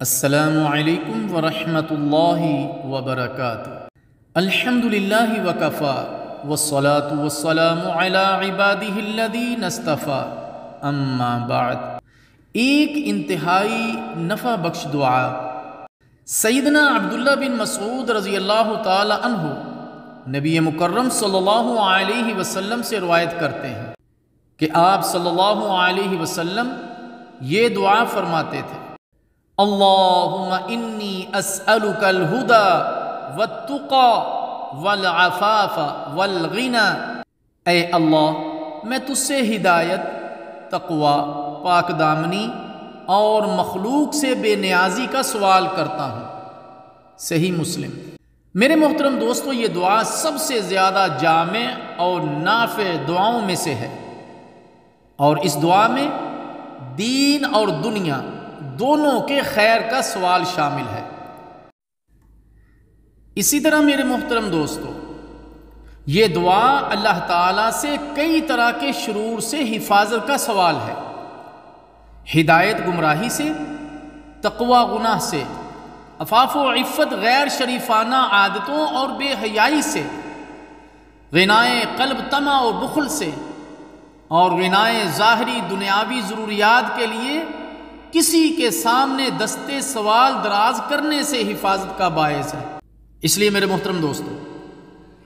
السلام علیکم ورحمۃ اللہ وبرکاتہ۔ الحمدللہ وکفا والصلاة والسلام علی عبادہ الذین اصطفیٰ، اما بعد۔ ایک انتہائی نفع بخش دعا سیدنا عبداللہ بن مسعود رضی اللہ تعالی عنہ نبی مکرم صلی اللہ علیہ وسلم سے روایت کرتے ہیں کہ آپ صلی اللہ علیہ وسلم یہ دعا فرماتے تھے: اللہم انی اسألک الہدی والتقی والعفاف والغنی۔ اے اللہ، میں تجھ سے ہدایت، تقوی، پاک دامنی اور مخلوق سے بے نیازی کا سوال کرتا ہوں۔ صحیح مسلم۔ میرے محترم دوستو، یہ دعا سب سے زیادہ جامع اور نافع دعاؤں میں سے ہے، اور اس دعا میں دین اور دنیا دونوں کے خیر کا سوال شامل ہے۔ اسی طرح میرے محترم دوستو، یہ دعا اللہ تعالیٰ سے کئی طرح کے شرور سے حفاظت کا سوال ہے: ہدایت گمراہی سے، تقوی گناہ سے، عفاف و عفت غیر شریفانہ عادتوں اور بے حیائی سے، غنائے قلب طمع اور بخل سے، اور غنائے ظاہری دنیاوی ضروریات کے لیے کسی کے سامنے دستے سوال دراز کرنے سے حفاظت کا باعث ہے۔ اس لیے میرے محترم دوستو،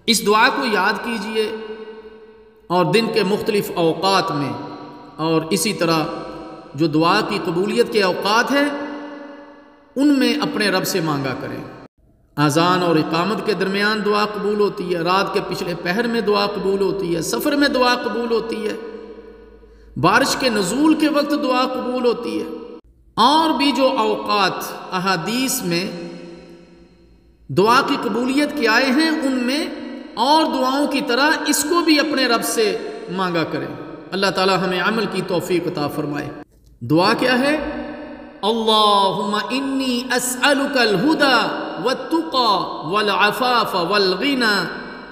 اس دعا کو یاد کیجئے اور دن کے مختلف اوقات میں، اور اسی طرح جو دعا کی قبولیت کے اوقات ہیں ان میں اپنے رب سے مانگا کریں۔ اذان اور اقامت کے درمیان دعا قبول ہوتی ہے، رات کے پچھلے پہر میں دعا قبول ہوتی ہے، سفر میں دعا قبول ہوتی ہے، بارش کے نزول کے وقت دعا قبول ہوتی ہے، اور بھی جو اوقات احادیث میں دعا کی قبولیت کے آئے ہیں ان میں اور دعاؤں کی طرح اس کو بھی اپنے رب سے مانگا کریں۔ اللہ تعالی ہمیں عمل کی توفیق عطا فرمائے۔ دعا کیا ہے؟ اللہم انی اسألک الہدی والتقی والعفاف والغنی۔